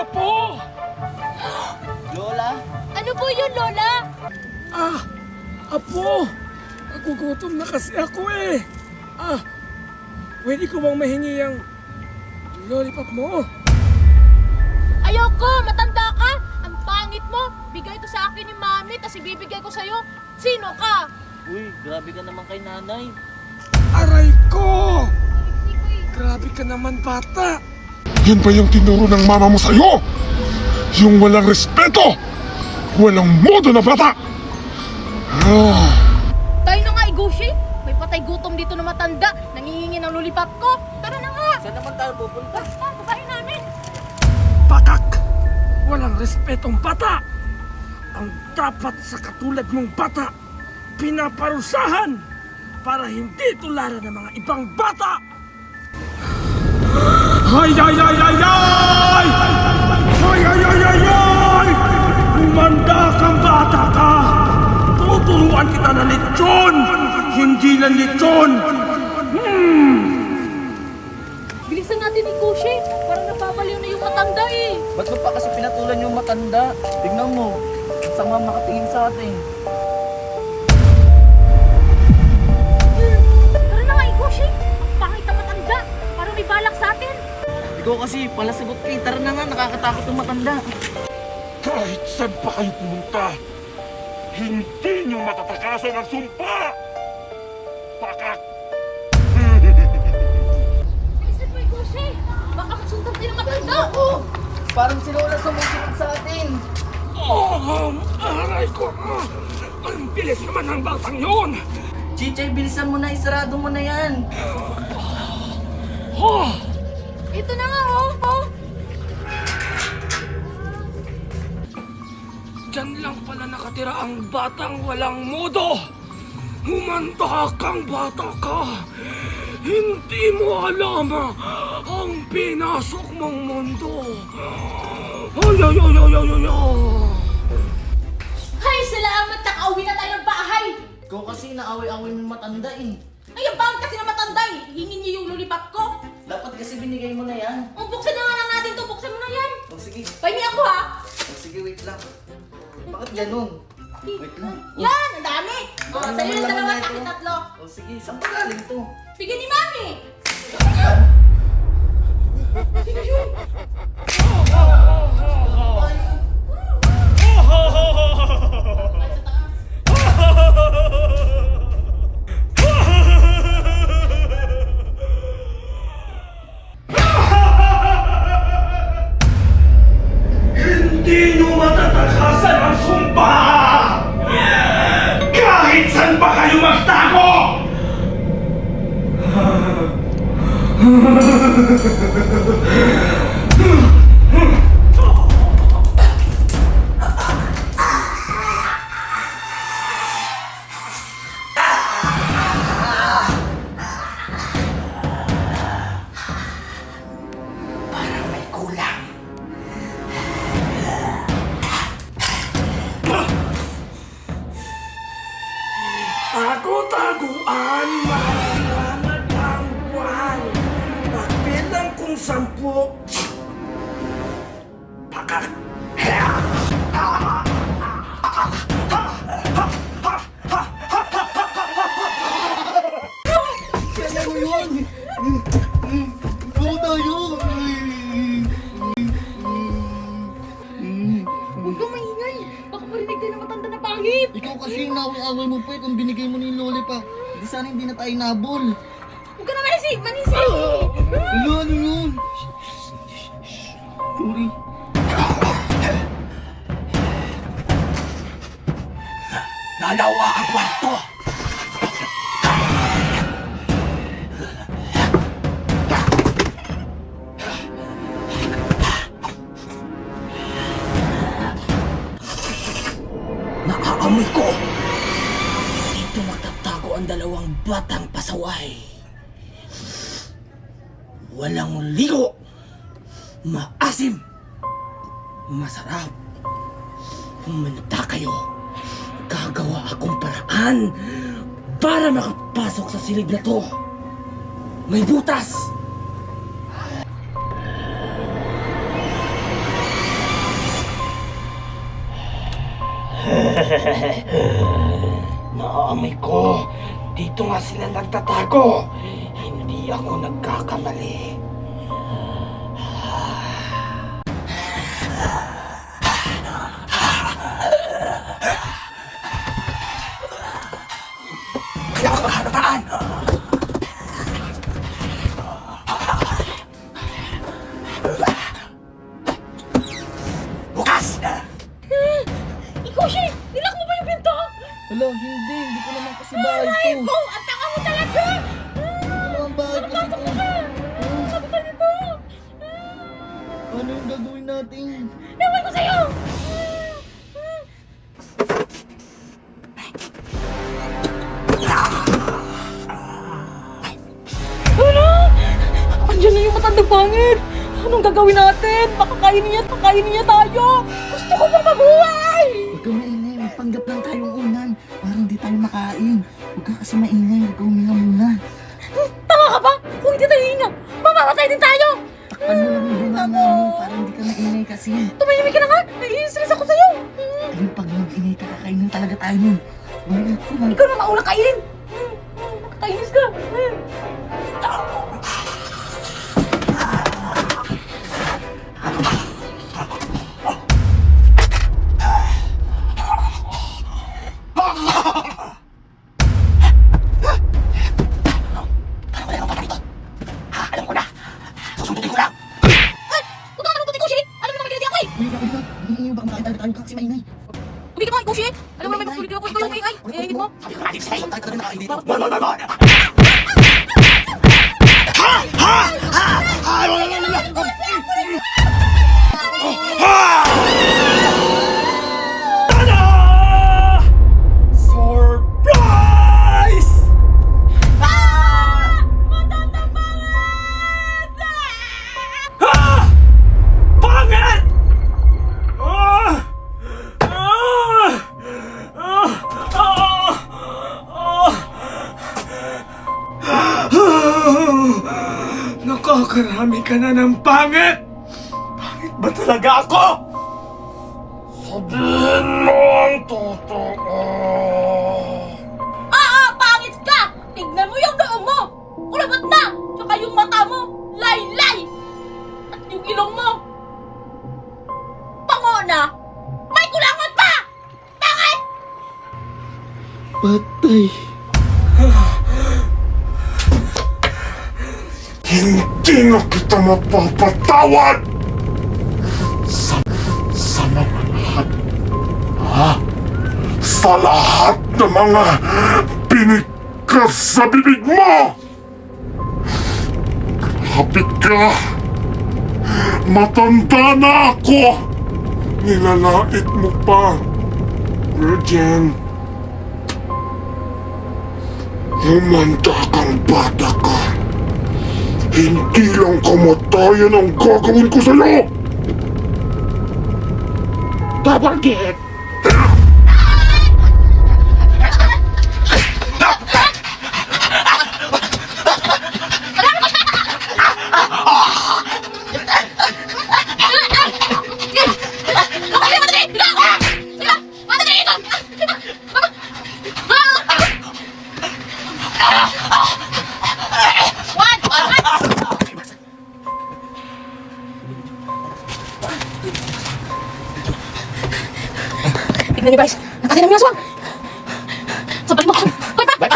Apo! Lola? Ano po yun, Lola? Apo! Nagugutom na kasi ako eh. Pwede ko bang mahingi ang lollipop mo? Ayoko! Matanda ka! Ang pangit mo! Bigay ito sa akin ni Mami, tas ibibigay ko sa'yo. Sino ka? Uy, grabe ka naman kay nanay. Aray ko! Grabe ka naman, bata! Yan ba yung tinuro ng mama mo sa'yo? Yung walang respeto! Walang modo na bata! Tayo na nga, Igushi! May patay gutom dito na matanda. Nangihingi ng lollipop ko. Tara na nga! Saan naman tayo pupunta? Babae namin! Pakak! Walang respetong bata! Ang dapat sa katulad mong bata, pinaparusahan para hindi tularan ng mga ibang bata! Ay, ay, ay, ay, ay! Ay, ay, ay, ay, ay! Humanda kang bata ka! Tuturuan kita na lechon! Hindi na lechon! Bilisan natin, Igushi! Parang napapaliw na yung matanda eh! Ba't mo pa kasi pinatulan yung matanda? Tignan mo, sama makatingin sa atin. Tara na nga, Igushi! Ang pangit na matanda! Parang may balak sa atin! Ikaw kasi, palasagot kay. Tara na nga, nakakatakot yung matanda. Kahit saan pa kayo pumunta, hindi nyo matatakasan ang sumpa! Pakak! Bilisan mo, Igushi! Baka masundan tayo ng matanda! Parang si Lola sumusunod sa atin. Aray ko! Ang bilis naman ng batang yun! Chichay, bilisan mo na, isarado mo na yan. Ito na nga, oh! Diyan lang pala nakatira ang batang walang modo! Humanda kang bata ka! Hindi mo alam ang pinasok mong mundo! Ay, ay, ay, ay, ay, ay, ay! Hay, salamat! Nakauwi na tayo ng bahay! Ikaw kasi, naaway-away mo matanda eh. Ay, ang pangit kasi na matanda eh! Hingin niyo yung lollipop ko! Dapat kasi binigay mo na yan. Buksan na nga lang natin to! Buksan mo na yan! O sige, Pahingi ako ha! sige, wait lang. Bakit ganun? Wait lang. Yan! Ang dami! O, Dami sa'yo naman yung laman dalawa, na sa ito. akin tatlo. O sige, saan pa galing to? Bigyan ni Mami! Ay, sa taas. Hindi nyo matatakasan ang sumpa! Kahit saan pa kayo magtago! Parang may kulang. Tago-taguan, maliwanag ang buwan. Pagbilang kong 10. Pakak! Kaya mo yun! Ikaw tayo! Huwag kang maingay! Baka marinig din ng matanda na pangit! Ikaw kasi yung naway-away mo pa kung binigay mo ni Lollipop. Hindi sana hindi na tayo nabol. Huwag ka na manisig! Ano yun? Sorry. Nalawa ang kwarto! Naaamoy ko! Dito magtatago ang dalawang batang pasaway. Walang ligo! Maasim! Masarap! Humanda kayo! Gagawa akong paraan para makapasok sa silid na to. May butas! Naamoy ko. Dito nga sila nagtatago. Hindi ako nagkakamali. Kaya ako mahanapaan! Bukas! Ikaw, Shi! Nilak mo ba yung pinto? Wala, hindi ko naman kasi bahay Ay, to. ko! Ang tanga mo talaga! Ano ang bahay kasi to? Sabi ka nito! Ano yung gagawin natin? Ewan ko sa'yo! Ano? Andiyan na yung matandang pangit! Anong gagawin natin? Baka kainin niya tayo! Gusto ko pa mabuhay! Huwag kang maingay, magpanggap lang tayong unan. Para hindi tayo makain. Huwag ka kasi maingay, huwag kang huminga muna. Tama ka ba? Kung hindi tayo hinga, mamamatay din tayo! Takpan mo lang yung bunganga mo para hindi ka maingay kasi. Tumahimik ka na nga! Nai-stress ako sa'yo! Ayun, pag nag-ingay ka, kakainin talaga tayo nun. Ikaw na mauna kainin! Nakakainis ka! Alam ko na! Susundutin ko lang! Ay! Huwag ka naman Kushi! Alam mo naman ginadi ako eh! Uy, hindi ba makakita tayo ka kasi maingay? Umigit mo kay Kushi! Alam mo naman magsulit ako, ikaw yung ingay! Ingay mo! Sabi ko natin sa'yo! Tayo talaga nakain dito. Tada! Surprise! Ah! Pangit! Ah! Ah! Ah! Nakakarami ka na ng pangit! Pangit ba talaga ako? Sabihin mo ang totoo! Pangit ka! Tignan mo yung noo mo! Kulabat na! Tsaka yung mata mo! Lay-lay! At yung ilong mo! Pango na! May kulangot pa! Pangit! Patay. Hindi na kita mapapatawad! Sa mga lahat. Ha? Sa lahat ng mga pinikas sa bibig mo! Kapit ka! Matanda na ako! Nilalait mo pa, Virgin. Humanda kang bata ka. Hindi lang kamatayan ang gagawin ko sa'yo! Bakit? Tignan niyo guys! Nakasira mo yung aswang! Sabay mo! Hoy pa!